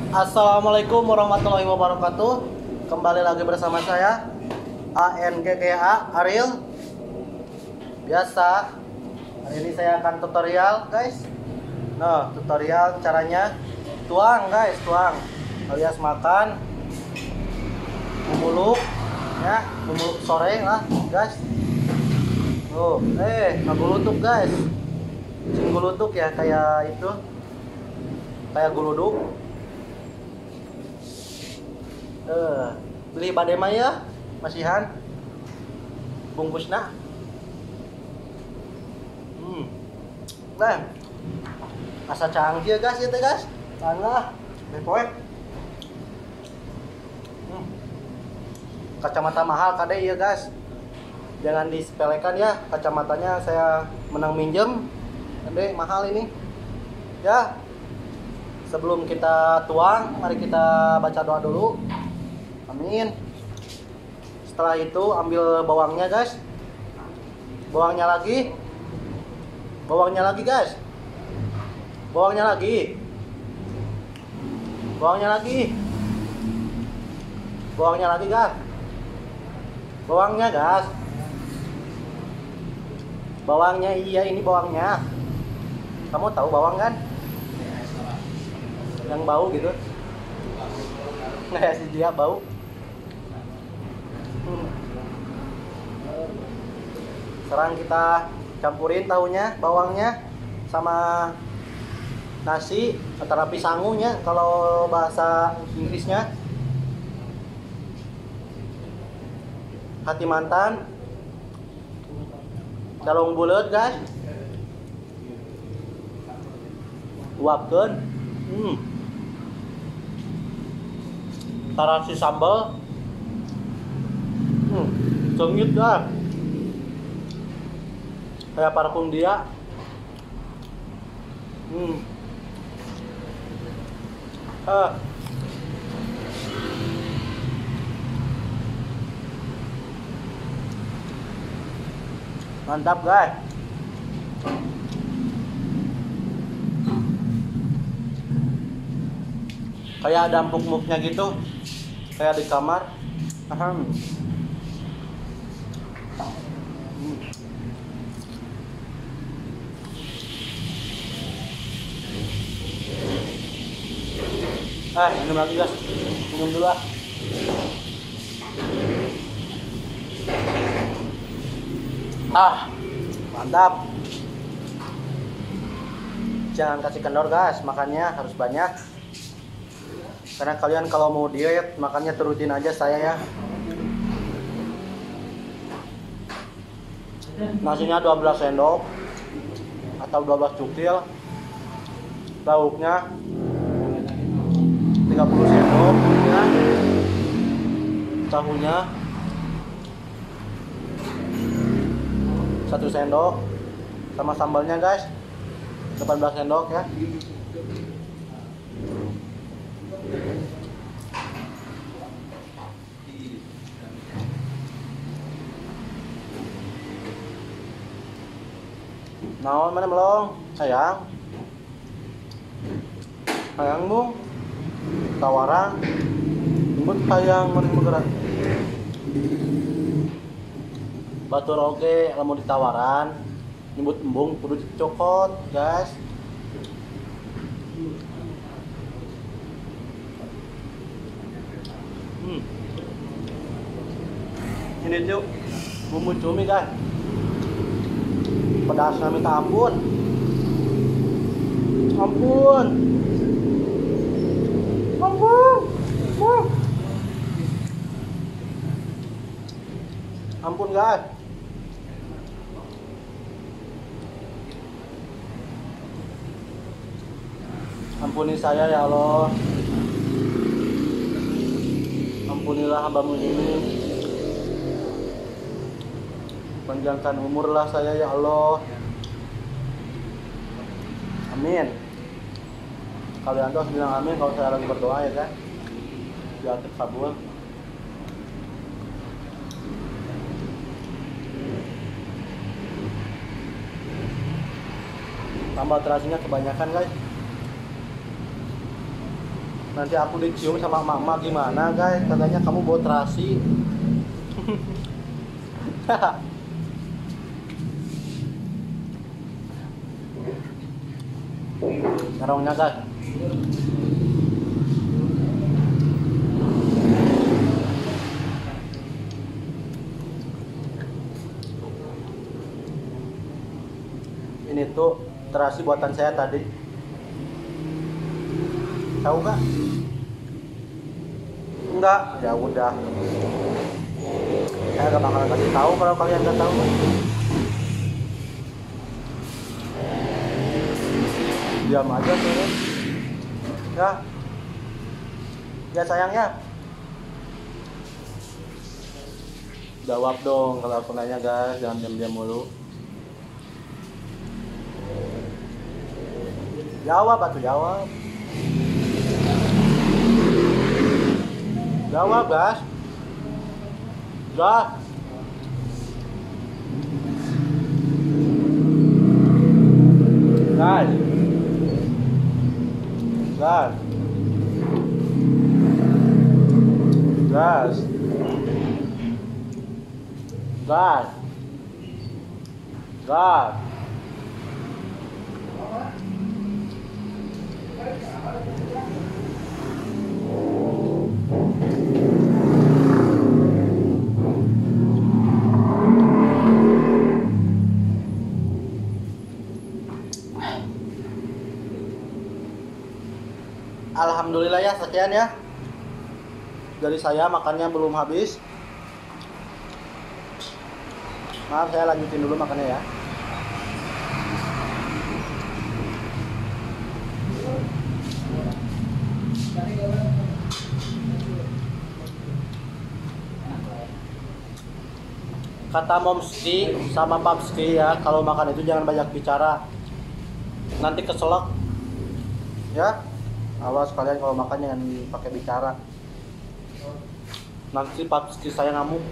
Assalamualaikum warahmatullahi wabarakatuh. Kembali lagi bersama saya ANGGA Ariel. Biasa. Hari ini saya akan tutorial, guys. Nah, tutorial caranya tuang, guys, tuang. Alias makan. Memuluk, ya, memuluk sore lah, guys. Oh, ngagulutuk, guys. Gulutuk ya, kayak itu. Kayak guluduk. Beli badema ya masihan bungkusna. Nah, asa canggih guys ya teh guys. Tangah bepoek. Kacamata mahal kade ya guys. Jangan disepelekan ya, kacamatanya saya menang minjem. Kade mahal ini. Ya. Sebelum kita tuang, mari kita baca doa dulu. Amin. Setelah itu ambil bawangnya guys. Bawangnya lagi guys. Bawangnya lagi. Bawangnya lagi guys. Bawangnya guys. Bawangnya, iya ini bawangnya. Kamu tahu bawang kan? Yang bau gitu. Kayak si dia bau. Sekarang kita campurin tahunya, bawangnya sama nasi atau pisangunya kalau bahasa Inggrisnya. Hati mantan. Calong bulet guys. Uapkeun. Tarasi sambal. Cengit dah. Kayak parfum dia. Mantap guys. Kayak ada empuk-empuknya gitu. Kayak di kamar. Minum lagi guys. Minum dulu ah. Mantap. Jangan kasih kendor guys, makannya harus banyak. Karena kalian kalau mau diet, makannya terutin aja saya ya. Nasinya 12 sendok atau 12 cukil. Lauknya 30 sendok ya. Tahunya 1 sendok sama sambalnya guys 18 sendok ya. Naon mana melong sayang, sayangmu tawaran nyebut sayang meureun bergerak batur oge lamun ditawaran nyebut embung kudu dicokot guys. Ini tuh bumbu cumi guys, pedasnya minta ampun. Ampun guys. Ampuni saya ya Allah. Ampunilah hambamu ini. Panjangkan umurlah saya ya Allah. Amin. Kalian tuh harus bilang amin kalau saya lagi berdoa ya kan. Biar terkabul. Tambah terasinya kebanyakan guys. Nanti aku dicium sama mama gimana guys? Katanya kamu bawa terasi. Terongnya guys. Ini tuh terasi buatan saya tadi. Tahu nggak? Enggak, ya udah. Saya gak bakalan kasih tahu kalau kalian nggak tahu. Diam aja tuh. Ya. Ya sayangnya. Jawab dong kalau aku nanya guys, jangan diam-diam mulu. Jawab atuh, jawab. Jawab guys. Gas. Gas. Gas. Gas. Gas. Gas. Alhamdulillah ya, sekian ya dari saya, makannya belum habis. Maaf, saya lanjutin dulu makannya ya. Kata Momski sama Papski ya, kalau makan itu jangan banyak bicara, nanti keselak ya. Awas kalian kalau makan jangan pakai bicara, nanti Papski saya ngamuk.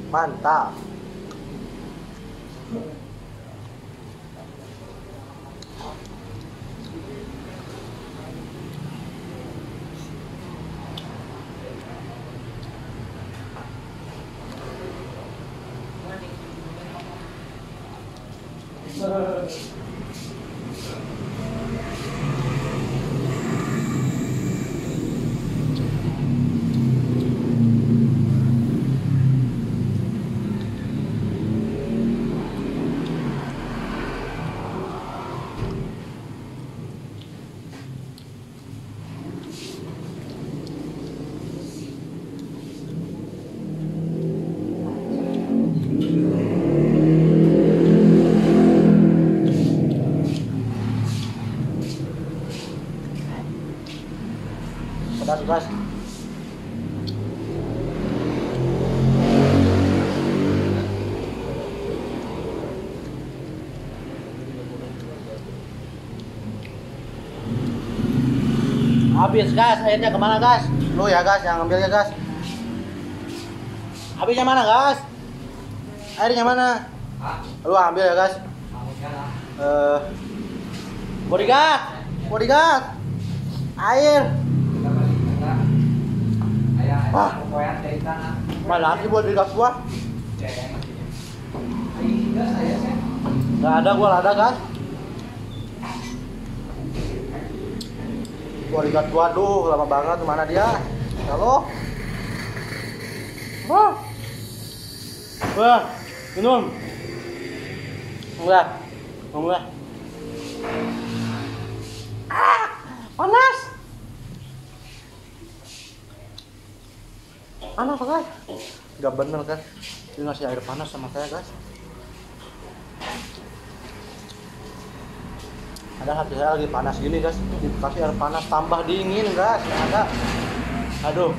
Mantap. Pedas guys. Habis gas, airnya kemana gas? Lu ya gas yang ambil ya gas. Habisnya mana gas? Airnya mana? Lu ambil ya guys. Bodyguard, bodyguard, air. Mana lagi bodyguard gua? Gak ada, gua ada guys. Bodyguard gua, aduh lama banget, mana dia? Halo? Wah, wah, minum. Enggak, enggak. Panas. Panas guys. Gak bener kan? Dia ngasih air panas sama saya guys. Ada hati saya lagi panas gini guys. Dikasih air panas tambah dingin guys. Ada. Aduh.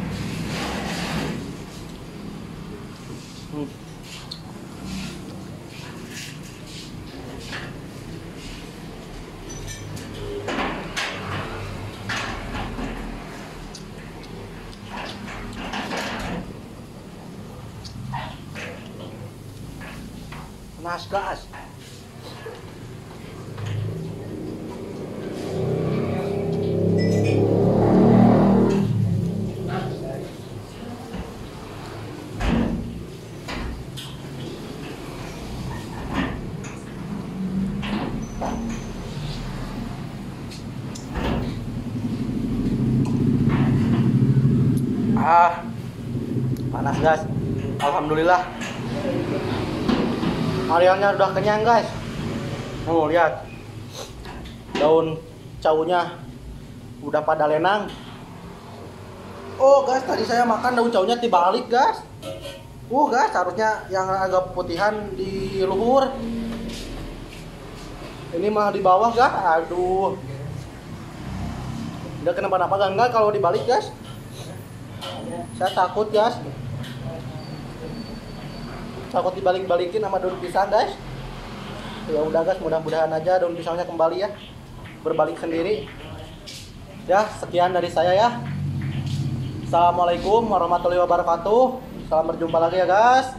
Panas guys. Panas guys. Alhamdulillah. Arealnya udah kenyang guys. Mau lihat daun caunya udah pada lenang. Oh guys, tadi saya makan daun caunya dibalik guys. Guys, harusnya yang agak putihan di luhur. Ini mah di bawah guys. Aduh. Udah kenapa-napa enggak kalau dibalik guys. Saya takut guys. Takut dibalik-balikin sama daun pisang guys. Ya udah guys, mudah-mudahan aja daun pisangnya kembali ya, berbalik sendiri. Ya, sekian dari saya ya. Assalamualaikum warahmatullahi wabarakatuh. Salam berjumpa lagi ya guys.